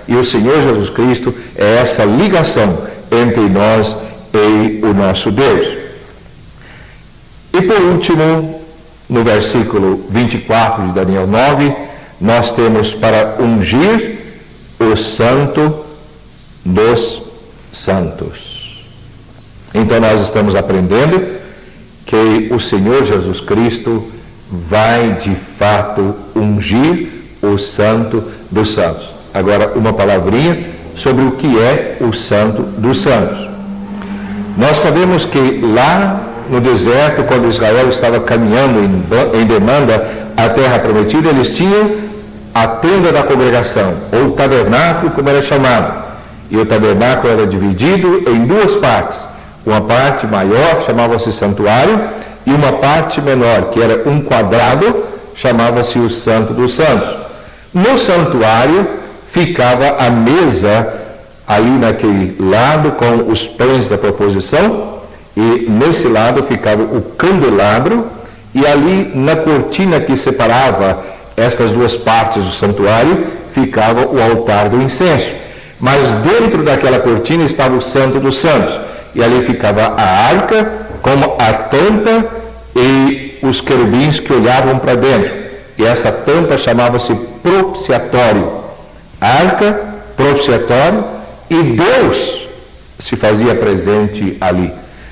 E o Senhor Jesus Cristo é essa ligação entre nós e o nosso Deus. E por último, no versículo 24 de Daniel 9, nós temos para ungir o Santo dos Santos. Então nós estamos aprendendo que o Senhor Jesus Cristo vai de fato ungir o Santo dos Santos. Agora, uma palavrinha sobre o que é o Santo dos Santos. Nós sabemos que lá no deserto, quando Israel estava caminhando em demanda à terra prometida, eles tinham a tenda da congregação, ou o tabernáculo, como era chamado. E o tabernáculo era dividido em duas partes. Uma parte maior chamava-se santuário, e uma parte menor, que era um quadrado, chamava-se o Santo dos Santos. No santuário ficava a mesa ali naquele lado com os pães da proposição, e nesse lado ficava o candelabro, e ali na cortina que separava estas duas partes do santuário ficava o altar do incenso. Mas dentro daquela cortina estava o Santo dos Santos, e ali ficava a arca como a tampa e os querubins que olhavam para dentro, e essa tampa chamava-se propiciatório. Arca, propiciatório, e Deus se fazia presente ali.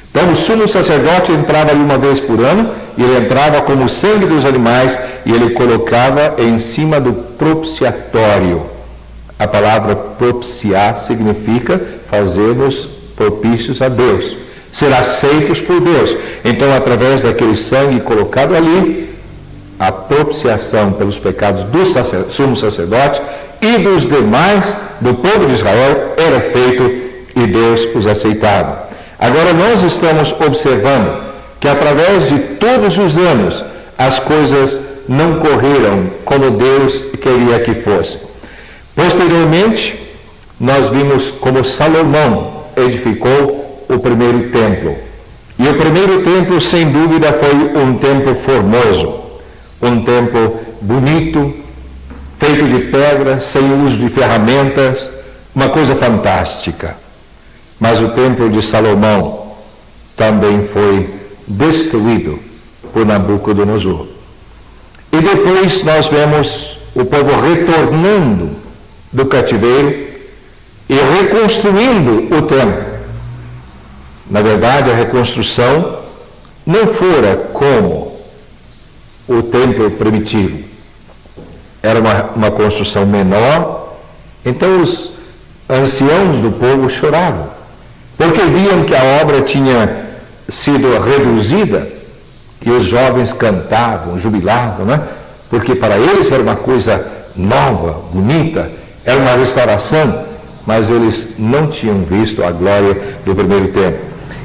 Então o sumo sacerdote entrava ali uma vez por ano, e ele entrava com o sangue dos animais, e ele colocava em cima do propiciatório. A palavra propiciar significa fazer-nos propícios a Deus, ser aceitos por Deus. Então, através daquele sangue colocado ali, a propiciação pelos pecados do sumo sacerdote e dos demais do povo de Israel era feito, e Deus os aceitava. Agora nós estamos observando que através de todos os anos as coisas não correram como Deus queria que fosse. Posteriormente, nós vimos como Salomão edificou o primeiro templo. E o primeiro templo, sem dúvida, foi um templo formoso, um templo bonito, feito de pedra, sem uso de ferramentas, uma coisa fantástica. Mas o templo de Salomão também foi destruído por Nabucodonosor. E depois nós vemos o povo retornando do cativeiro e reconstruindo o templo. Na verdade, a reconstrução não fora como o templo primitivo. Era uma construção menor. Então os anciãos do povo choravam, porque viam que a obra tinha sido reduzida, e os jovens cantavam, jubilavam, né? Porque para eles era uma coisa nova, bonita, era uma restauração, mas eles não tinham visto a glória do primeiro templo.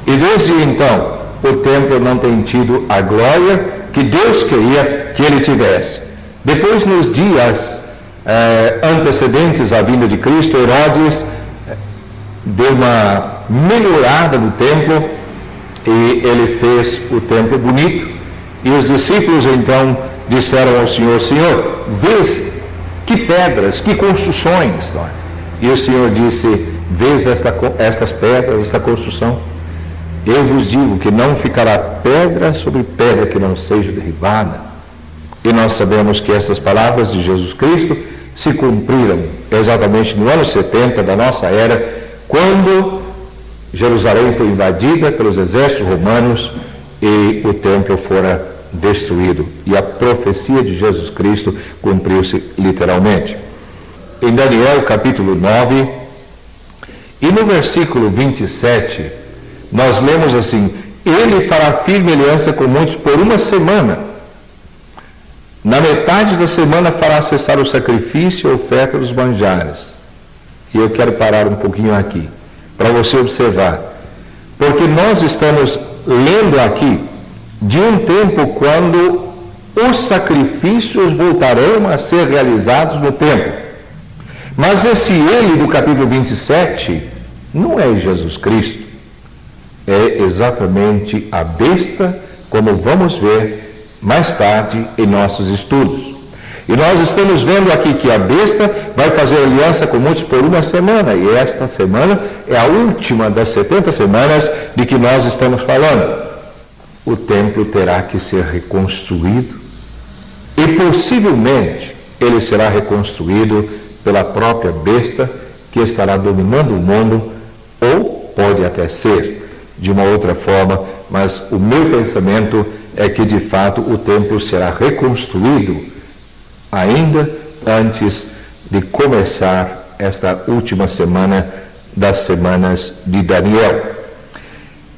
E desde então, o templo não tem tido a glória que Deus queria que ele tivesse. Depois, nos dias antecedentes à vinda de Cristo, Herodes deu uma melhorada no templo, e ele fez o templo bonito, e os discípulos então disseram ao Senhor: Senhor, vês que pedras, que construções, não é? E o Senhor disse: vês estas pedras, esta construção? Eu vos digo que não ficará pedra sobre pedra que não seja derribada. E nós sabemos que essas palavras de Jesus Cristo se cumpriram exatamente no ano 70 da nossa era, quando Jerusalém foi invadida pelos exércitos romanos e o templo fora destruído. E a profecia de Jesus Cristo cumpriu-se literalmente. Em Daniel capítulo 9, e no versículo 27, nós lemos assim: ele fará firme aliança com muitos por uma semana. Na metade da semana fará cessar o sacrifício e a oferta dos manjares. E eu quero parar um pouquinho aqui, para você observar. Porque nós estamos lendo aqui de um tempo quando os sacrifícios voltarão a ser realizados no templo. Mas esse ele do capítulo 27 não é Jesus Cristo. É exatamente a besta, como vamos ver mais tarde em nossos estudos. E nós estamos vendo aqui que a besta vai fazer aliança com muitos por uma semana, e esta semana é a última das 70 semanas de que nós estamos falando. O templo terá que ser reconstruído, e possivelmente ele será reconstruído pela própria besta que estará dominando o mundo, ou pode até ser de uma outra forma, mas o meu pensamento é que de fato o templo será reconstruído ainda antes de começar esta última semana das semanas de Daniel.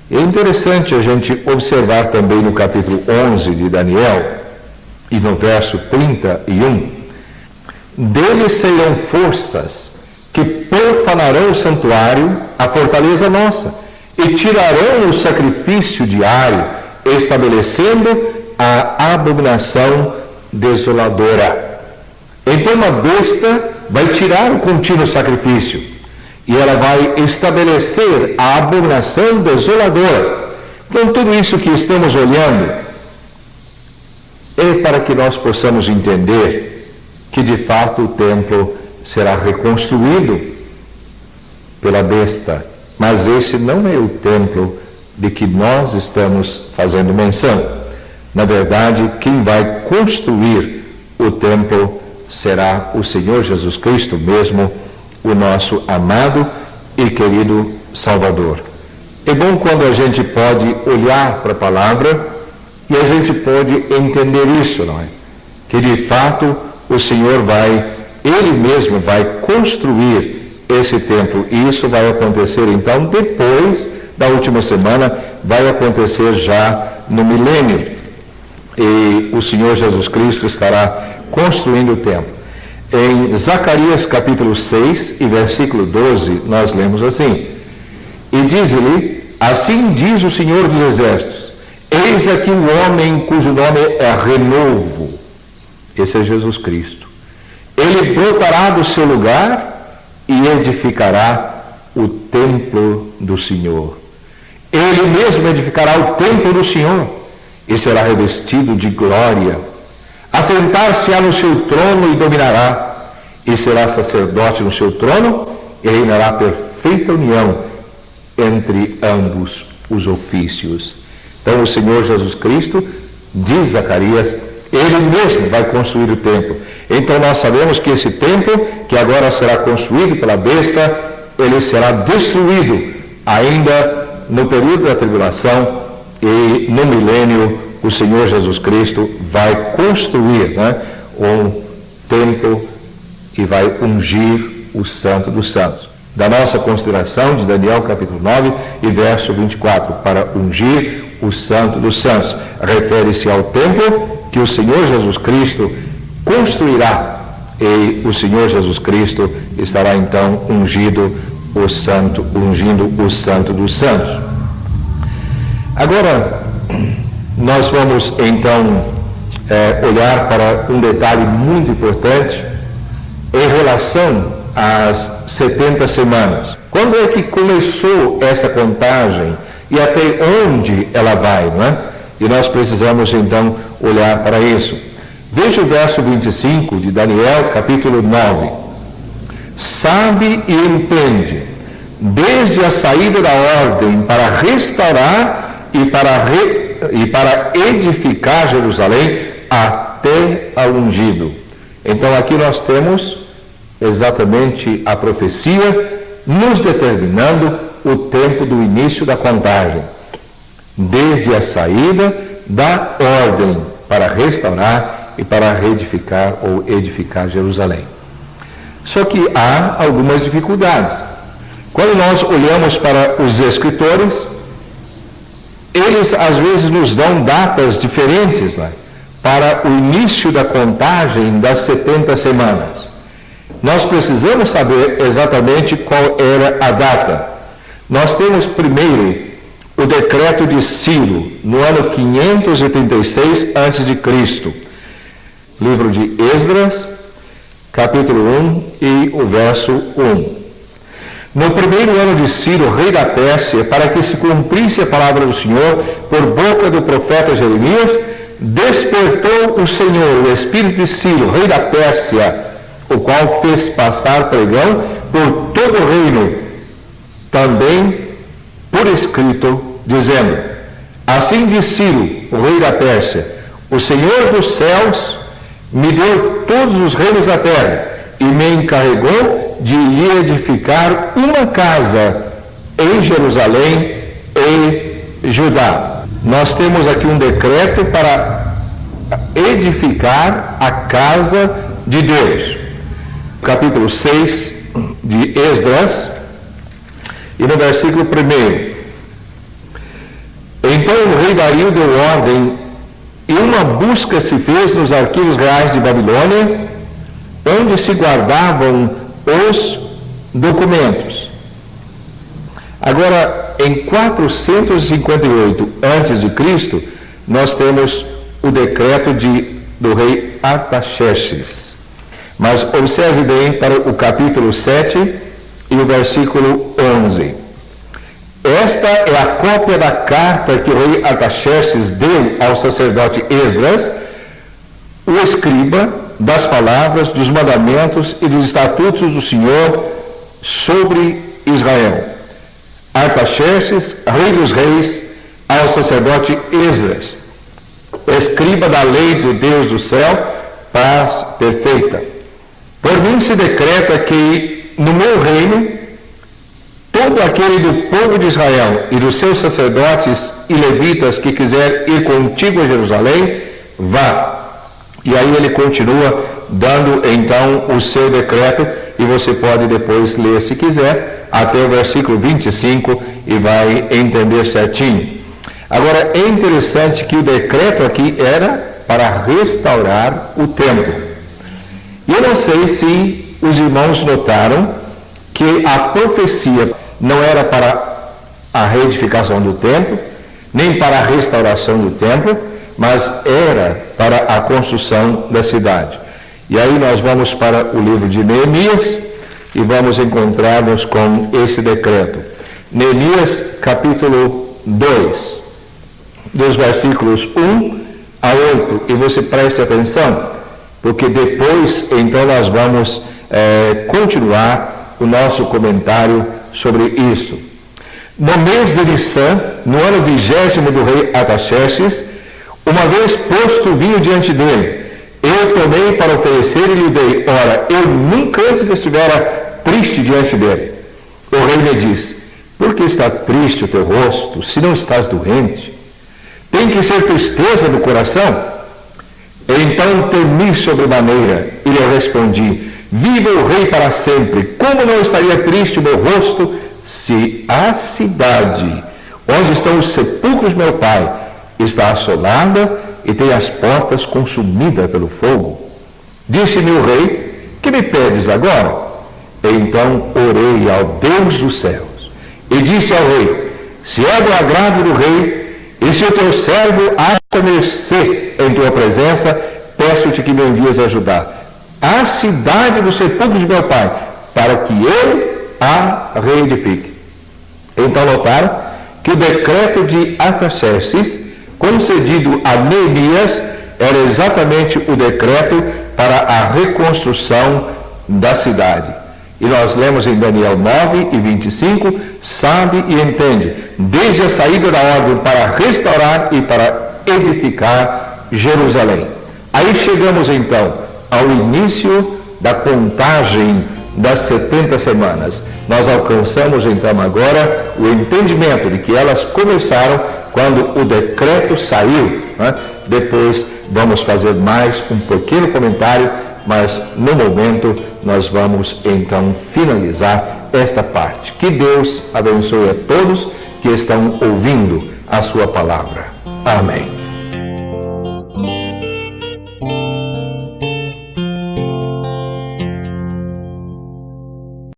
É interessante a gente observar também no capítulo 11 de Daniel, e no verso 31, deles serão forças que profanarão o santuário, a fortaleza nossa, e tirarão o sacrifício diário, estabelecendo a abominação desoladora. Então a besta vai tirar o contínuo sacrifício, e ela vai estabelecer a abominação desoladora. Então tudo isso que estamos olhando é para que nós possamos entender que de fato o templo será reconstruído pela besta, mas esse não é o templo de que nós estamos fazendo menção. Na verdade, quem vai construir o templo será o Senhor Jesus Cristo mesmo, o nosso amado e querido Salvador. É bom quando a gente pode olhar para a palavra e a gente pode entender isso, não é? Que de fato o Senhor Ele mesmo vai construir esse templo, e isso vai acontecer então depois da última semana, vai acontecer já no milênio, e o Senhor Jesus Cristo estará construindo o templo. Em Zacarias capítulo 6 e versículo 12, nós lemos assim: e diz-lhe, assim diz o Senhor dos Exércitos, eis aqui o homem cujo nome é Renovo. Esse é Jesus Cristo. Ele brotará do seu lugar e edificará o templo do Senhor. Ele mesmo edificará o templo do Senhor e será revestido de glória. Assentar-se-á no seu trono e dominará, e será sacerdote no seu trono e reinará perfeita união entre ambos os ofícios. Então o Senhor Jesus Cristo, diz Zacarias, Ele mesmo vai construir o templo. Então nós sabemos que esse templo, que agora será construído pela besta, ele será destruído ainda no período da tribulação, e no milênio o Senhor Jesus Cristo vai construir um templo e vai ungir o Santo dos Santos. Da nossa consideração de Daniel capítulo 9 e verso 24, para ungir o Santo dos Santos, refere-se ao templo que o Senhor Jesus Cristo construirá, e o Senhor Jesus Cristo estará então ungindo o Santo dos Santos. Agora, nós vamos então olhar para um detalhe muito importante em relação às 70 semanas. Quando é que começou essa contagem e até onde ela vai, não é? E nós precisamos então olhar para isso. Veja o verso 25 de Daniel, capítulo 9. Sabe e entende, desde a saída da ordem para restaurar e para edificar Jerusalém, até ao ungido. Então aqui nós temos exatamente a profecia nos determinando o tempo do início da contagem, desde a saída da ordem para restaurar e para reedificar ou edificar Jerusalém. Só que há algumas dificuldades. Quando nós olhamos para os escritores, eles às vezes nos dão datas diferentes para o início da contagem das 70 semanas. Nós precisamos saber exatamente qual era a data. Nós temos primeiro o decreto de Ciro, no ano 536 a.C., livro de Esdras, capítulo 1 e o verso 1. No primeiro ano de Ciro, rei da Pérsia, para que se cumprisse a palavra do Senhor por boca do profeta Jeremias, despertou o Senhor o espírito de Ciro, rei da Pérsia, o qual fez passar pregão por todo o reino, também por escrito, dizendo: assim diz Ciro, o rei da Pérsia, o Senhor dos céus me deu todos os reinos da terra e me encarregou de lhe edificar uma casa em Jerusalém e Judá. Nós temos aqui um decreto para edificar a casa de Deus. Capítulo 6 de Esdras, e no versículo 1. Então o rei Dario deu ordem, e uma busca se fez nos arquivos reais de Babilônia, onde se guardavam os documentos. Agora, em 458 a.C., nós temos o decreto do rei Artaxerxes. Mas observe bem para o capítulo 7 e o versículo 11. Esta é a cópia da carta que o rei Artaxerxes deu ao sacerdote Esdras, o escriba, das palavras, dos mandamentos e dos estatutos do Senhor sobre Israel. Artaxerxes, rei dos reis, ao sacerdote Esdras, escriba da lei do Deus do céu, paz perfeita. Por mim se decreta que no meu reino todo aquele do povo de Israel e dos seus sacerdotes e levitas que quiser ir contigo a Jerusalém, vá. E aí ele continua dando então o seu decreto, e você pode depois ler, se quiser, até o versículo 25 e vai entender certinho. Agora, é interessante que o decreto aqui era para restaurar o templo. E eu não sei se os irmãos notaram que a profecia não era para a reedificação do templo, nem para a restauração do templo, mas era para a construção da cidade. E aí nós vamos para o livro de Neemias e vamos encontrar-nos com esse decreto. Neemias capítulo 2, dos versículos 1 a 8, e você preste atenção, porque depois então nós vamos continuar o nosso comentário sobre isso. No mês de Nissan, no ano 20º do rei Artaxerxes, uma vez posto o vinho diante dele, eu tomei para oferecer e lhe dei. Ora, eu nunca antes estivera triste diante dele. O rei me disse: por que está triste o teu rosto, se não estás doente? Tem que ser tristeza do coração? Então temi sobremaneira e lhe respondi: viva o rei para sempre! Como não estaria triste o meu rosto, se a cidade onde estão os sepulcros de meu pai está assolada e tem as portas consumidas pelo fogo? Disse-me o rei: que me pedes agora? Então orei ao Deus dos céus e disse ao rei: se é do agrado do rei, e se o teu servo acha mercê em tua presença, peço-te que me envies ajudar a cidade do sepulcro de meu pai, para que ele a reedifique. Então notaram que o decreto de Artaxerxes, concedido a Neemias, era exatamente o decreto para a reconstrução da cidade. E nós lemos em Daniel 9 e 25, sabe e entende, desde a saída da ordem para restaurar e para edificar Jerusalém. Aí chegamos então ao início da contagem das 70 semanas. Nós alcançamos então agora o entendimento de que elas começaram quando o decreto saiu, né? Depois vamos fazer mais um pequeno comentário, mas no momento nós vamos então finalizar esta parte. Que Deus abençoe a todos que estão ouvindo a sua palavra. Amém.